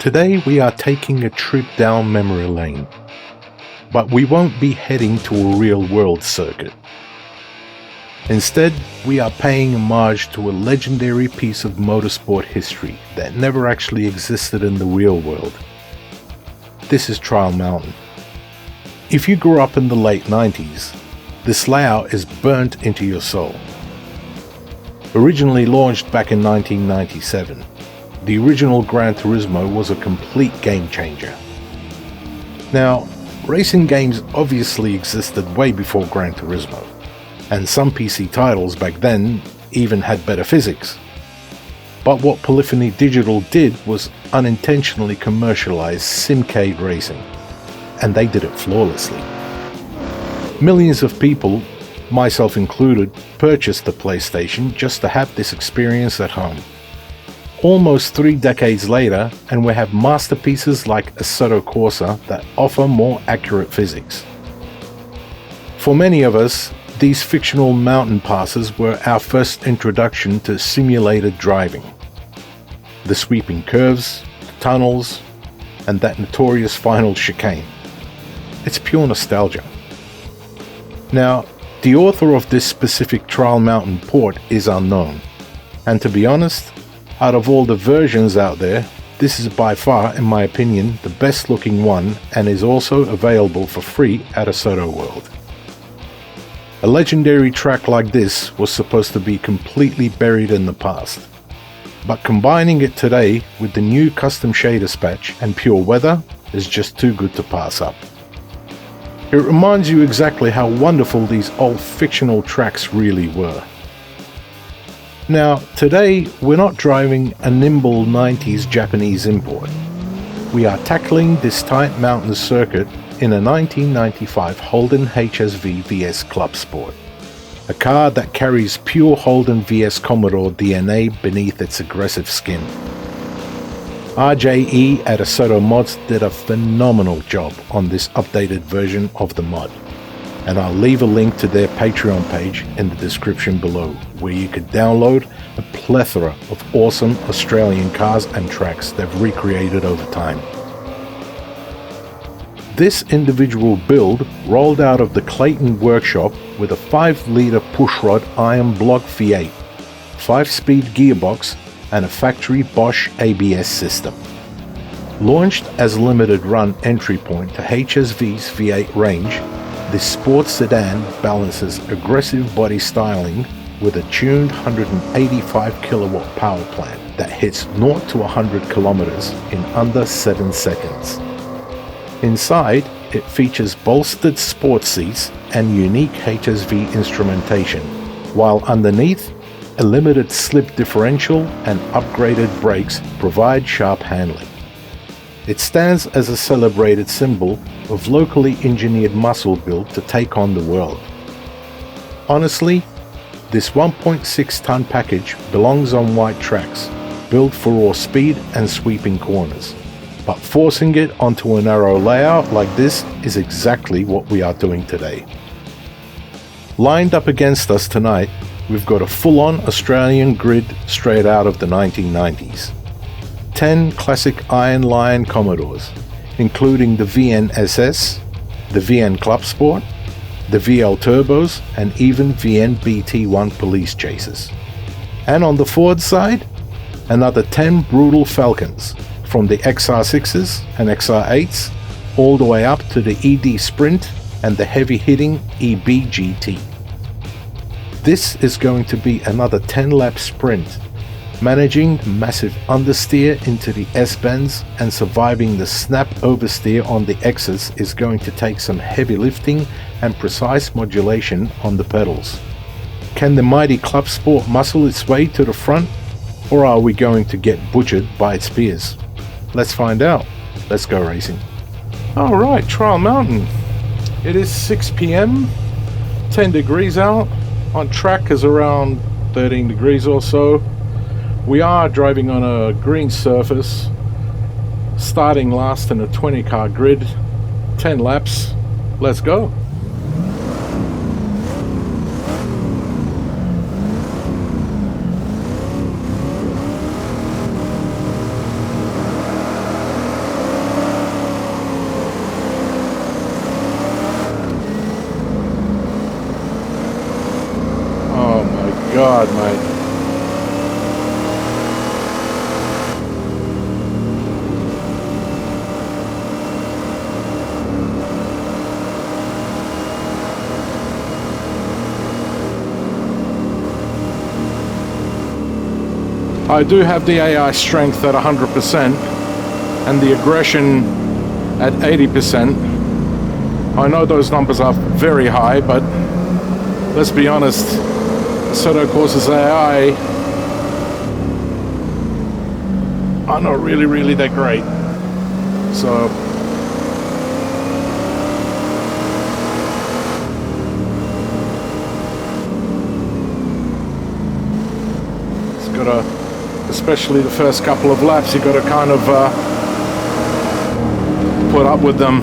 Today we are taking a trip down memory lane, but we won't be heading to a real-world circuit. Instead, we are paying homage to a legendary piece of motorsport history that never actually existed in the real world. This is Trial Mountain. If you grew up in the late 90s, this layout is burnt into your soul. Originally launched back in 1997, the original Gran Turismo was a complete game changer. Now, racing games obviously existed way before Gran Turismo, and some PC titles back then even had better physics. But what Polyphony Digital did was unintentionally commercialize simcade racing, and they did it flawlessly. Millions of people, myself included, purchased the PlayStation just to have this experience at home. Almost 3 decades later, and we have masterpieces like Assetto Corsa that offer more accurate physics. For many of us, these fictional mountain passes were our first introduction to simulated driving. The sweeping curves, the tunnels, and that notorious final chicane. It's pure nostalgia. Now, the author of this specific Trial Mountain port is unknown, and to be honest, out of all the versions out there, this is by far, in my opinion, the best looking one and is also available for free at Assetto World. A legendary track like this was supposed to be completely buried in the past, but combining it today with the new custom shaders patch and pure weather is just too good to pass up. It reminds you exactly how wonderful these old fictional tracks really were. Now, today we're not driving a nimble 90s Japanese import. We are tackling this tight mountain circuit in a 1995 Holden HSV VS Clubsport, a car that carries pure Holden vs Commodore DNA beneath its aggressive skin. RJE at AssettoMods did a phenomenal job on this updated version of the mod, and I'll leave a link to their Patreon page in the description below, where you could download a plethora of awesome Australian cars and tracks they've recreated over time. This individual build rolled out of the Clayton workshop with a 5-litre pushrod iron block V8, 5-speed gearbox, and a factory Bosch ABS system. Launched as a limited run entry point to HSV's V8 range, this sports sedan balances aggressive body styling with a tuned 185 kilowatt power plant that hits 0 to 100 kilometers in under 7 seconds. Inside, it features bolstered sports seats and unique HSV instrumentation, while underneath, a limited slip differential and upgraded brakes provide sharp handling. It stands as a celebrated symbol of locally engineered muscle build to take on the world. Honestly, this 1.6-ton package belongs on white tracks, built for raw speed and sweeping corners. But forcing it onto a narrow layout like this is exactly what we are doing today. Lined up against us tonight, we've got a full-on Australian grid straight out of the 1990s. 10 classic Iron Lion Commodores, including the VN-SS, the VN Clubsport, the VL Turbos, and even VN BT1 police chasers. And on the Ford side, another 10 brutal Falcons, from the XR6s and XR8s all the way up to the ED Sprint and the heavy-hitting EB GT. This is going to be another 10-lap sprint, managing the massive understeer into the S-bends and surviving the snap oversteer on the X's is going to take some heavy lifting and precise modulation on the pedals. Can the mighty Clubsport muscle its way to the front, or are we going to get butchered by its peers? Let's find out. Let's go racing. Alright, Trial Mountain. It is 6 PM, 10 degrees out. On track is around 13 degrees or so. We are driving on a green surface, starting last in a 20-car grid, 10 laps. Let's go. I do have the AI strength at 100% and the aggression at 80%. I know those numbers are very high, but let's be honest, Assetto Corsa's AI are not really that great. So it's gotta, especially the first couple of laps, you gotta kind of put up with them.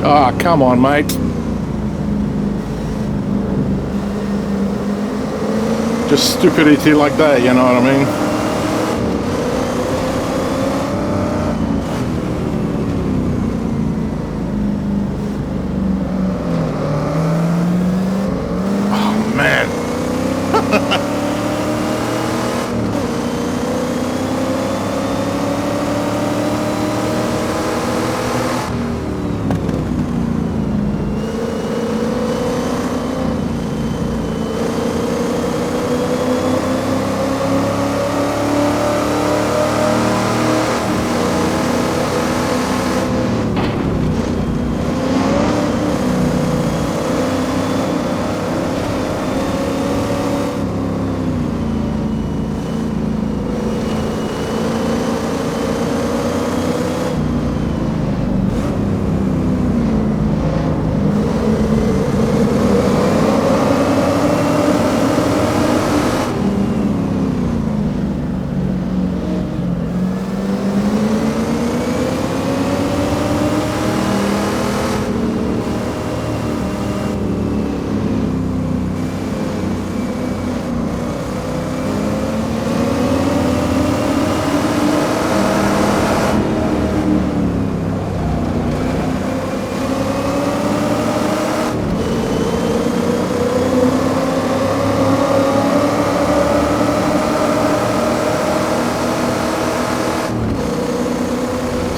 Ah, come on, mate. Just stupidity like that, you know what I mean? Oh, man.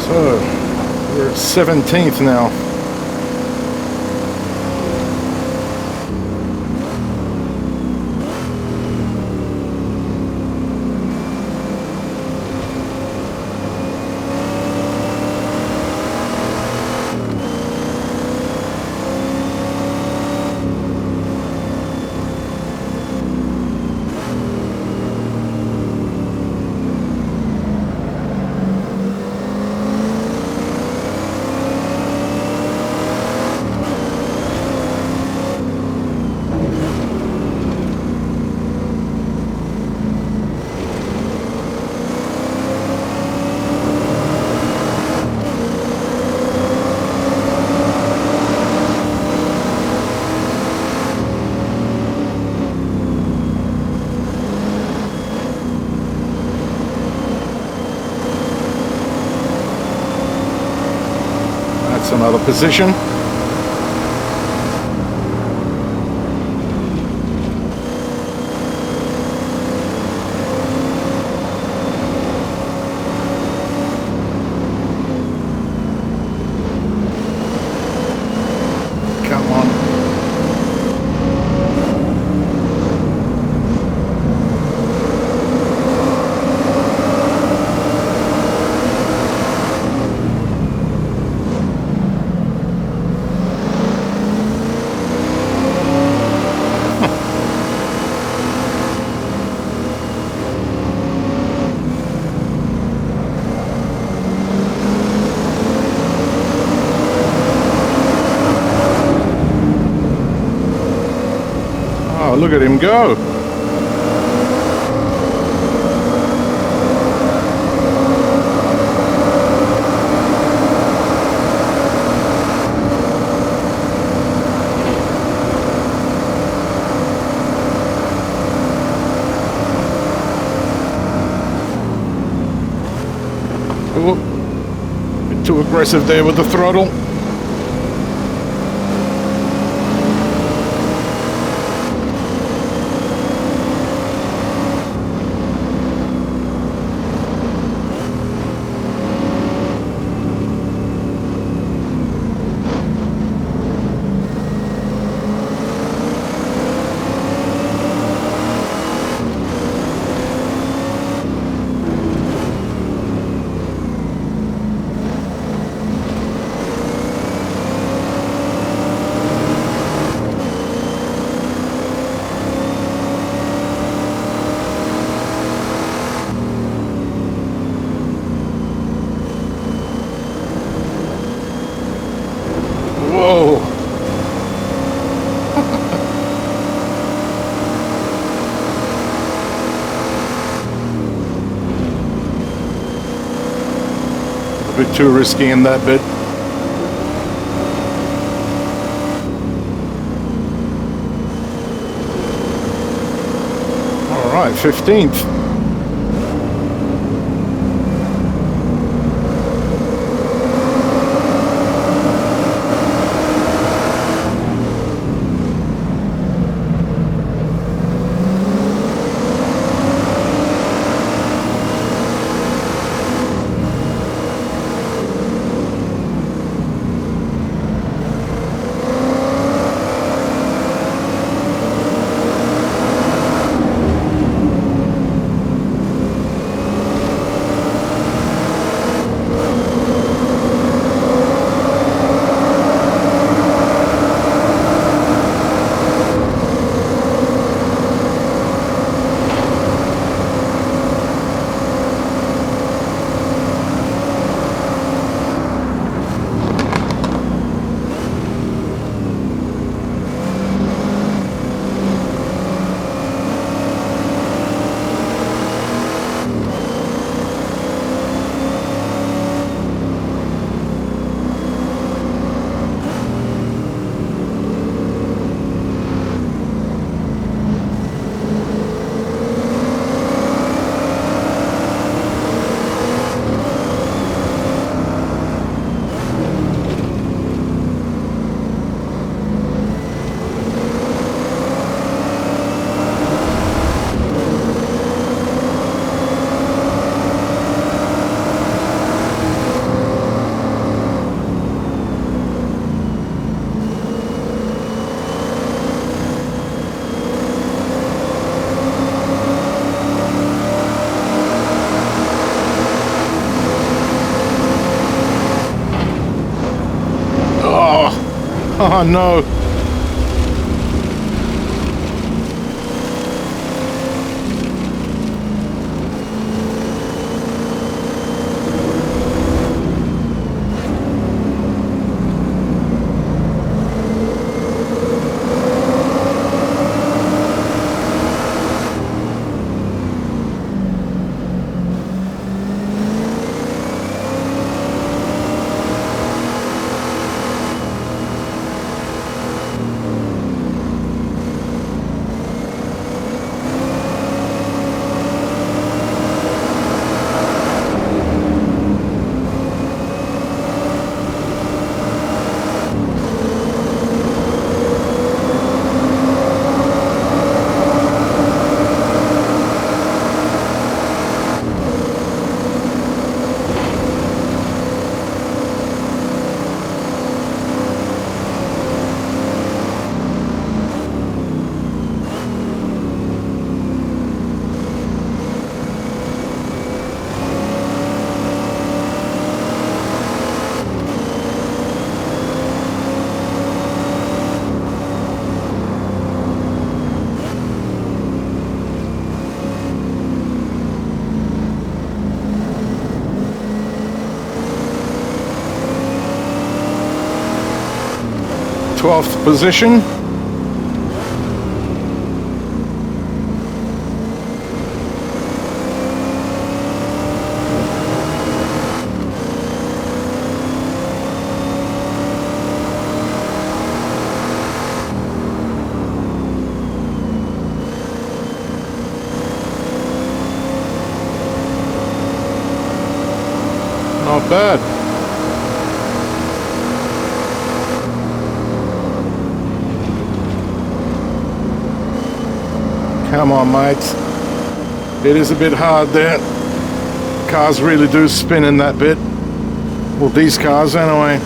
So, we're 17th now. Another position. Come on. Oh, look at him go. aggressive there with the throttle. Whoa! A bit too risky in that bit. All right, 15th. Oh no! Twelfth position. Not bad. Come on, mate. It is a bit hard there. Cars really do spin in that bit. Well, these cars anyway.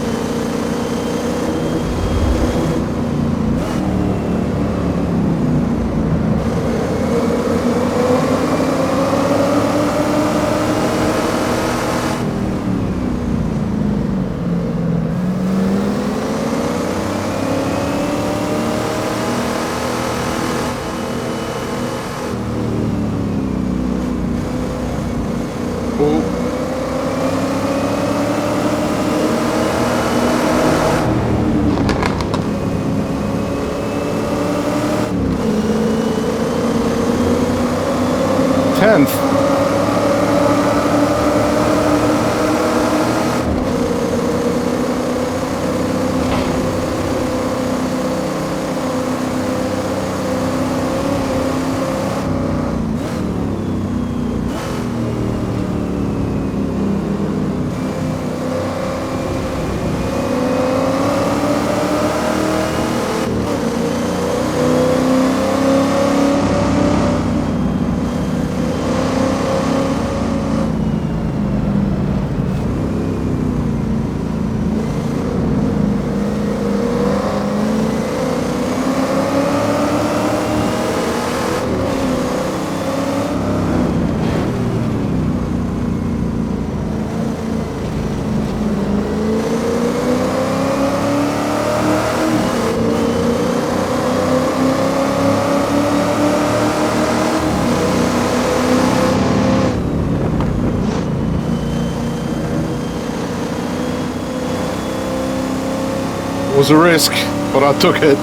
It was a risk, but I took it.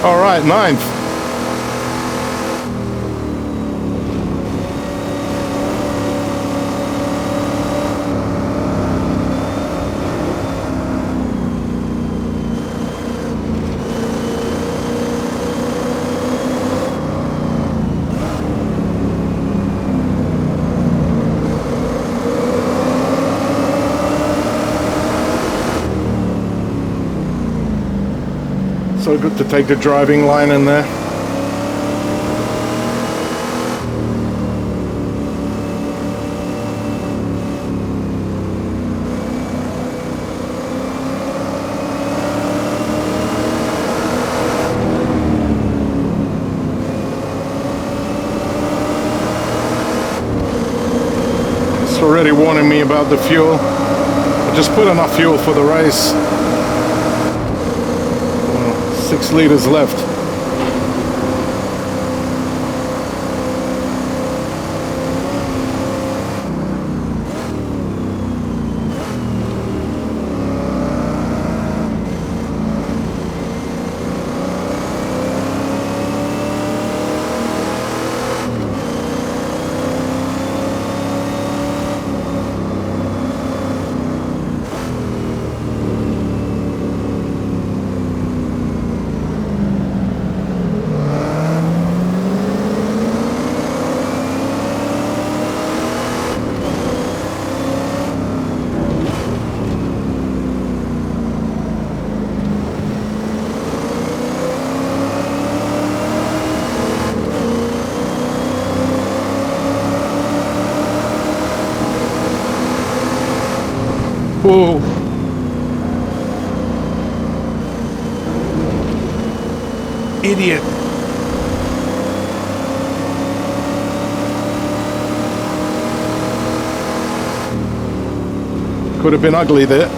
All right, 9th. So good to take the driving line in there. It's already warning me about the fuel. I just put enough fuel for the race. 6 liters left. Whoa. Idiot. Could have been ugly there.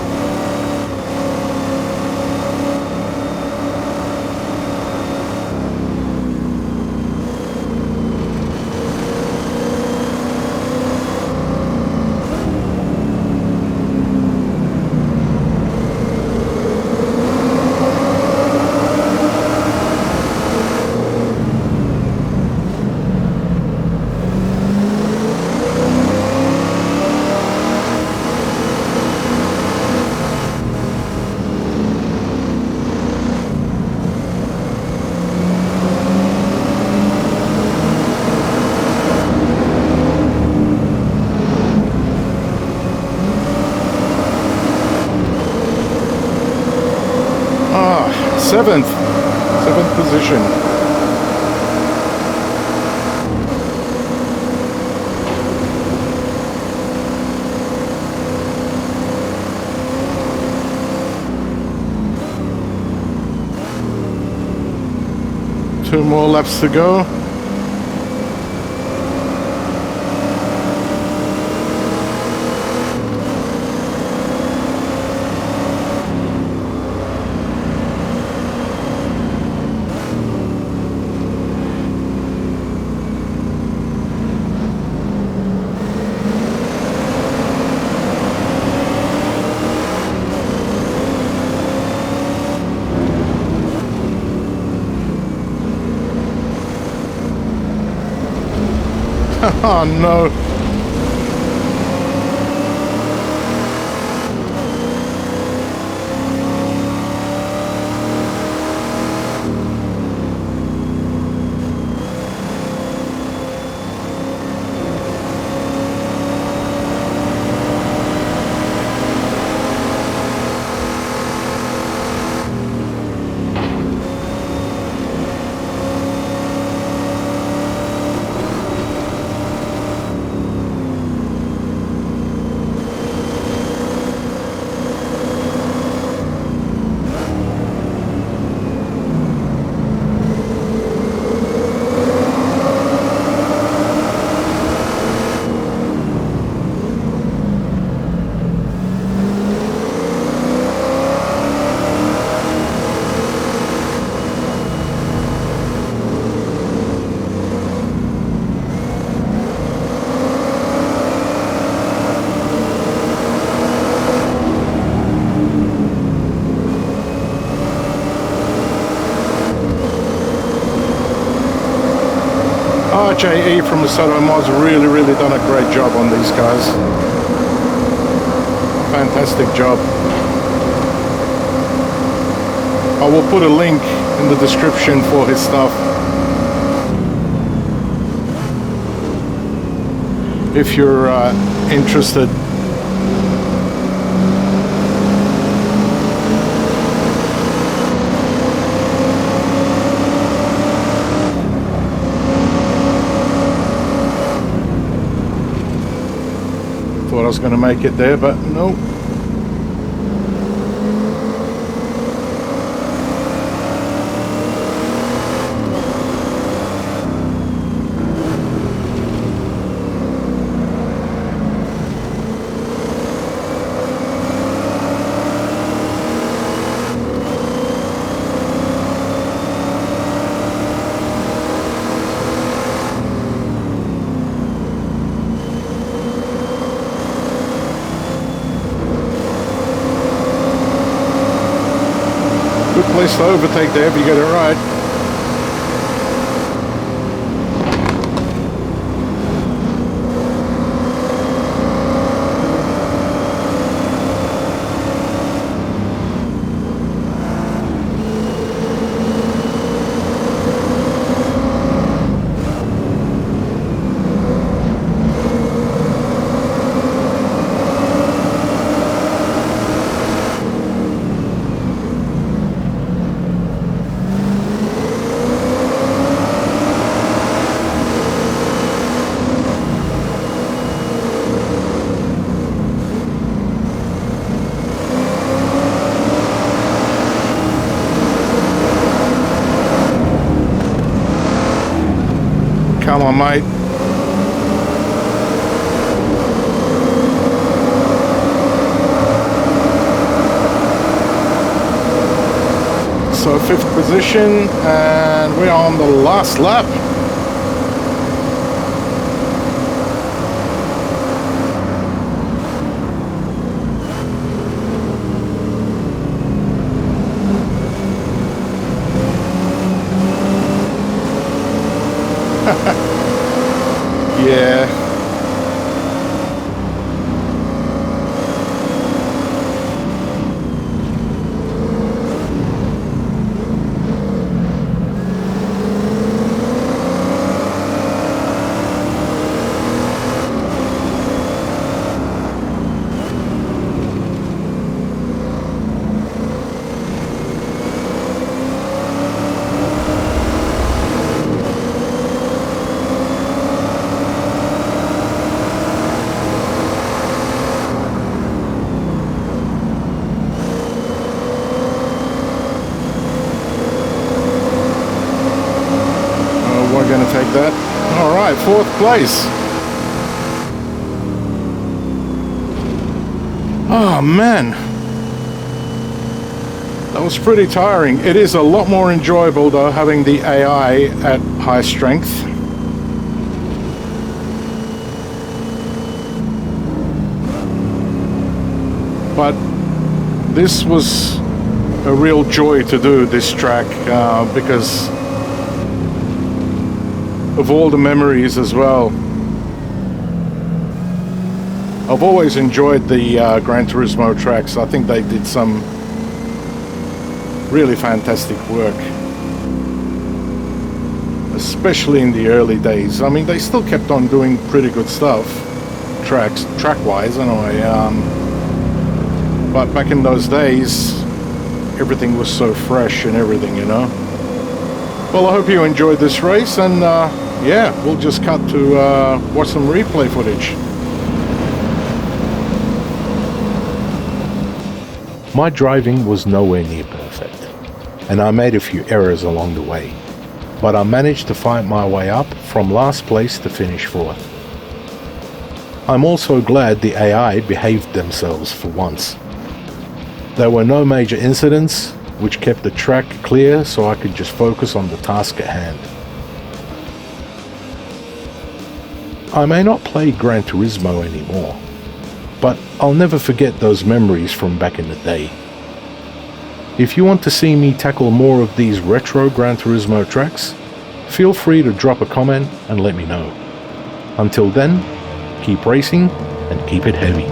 Seventh position. 2 more laps to go. Oh no. JE from AssettoMods really done a great job on these guys. Fantastic job. I will put a link in the description for his stuff if you're interested. Thought I was going to make it there, but no. Good place to overtake there if you get it right. Come on, mate. So 5th position, and we're on the last lap. Yeah. 4th place. Oh man, that was pretty tiring. It is a lot more enjoyable though having the AI at high strength. But this was a real joy to do this track because of all the memories as well. I've always enjoyed the Gran Turismo tracks. I think they did some really fantastic work, especially in the early days. I mean, they still kept on doing pretty good stuff, track-wise anyway. But back in those days, everything was so fresh and everything, you know. Well, I hope you enjoyed this race, and yeah, we'll just cut to watch some replay footage. My driving was nowhere near perfect, and I made a few errors along the way, but I managed to fight my way up from last place to finish 4th. I'm also glad the AI behaved themselves for once. There were no major incidents, which kept the track clear so I could just focus on the task at hand. I may not play Gran Turismo anymore, but I'll never forget those memories from back in the day. If you want to see me tackle more of these retro Gran Turismo tracks, feel free to drop a comment and let me know. Until then, keep racing and keep it heavy.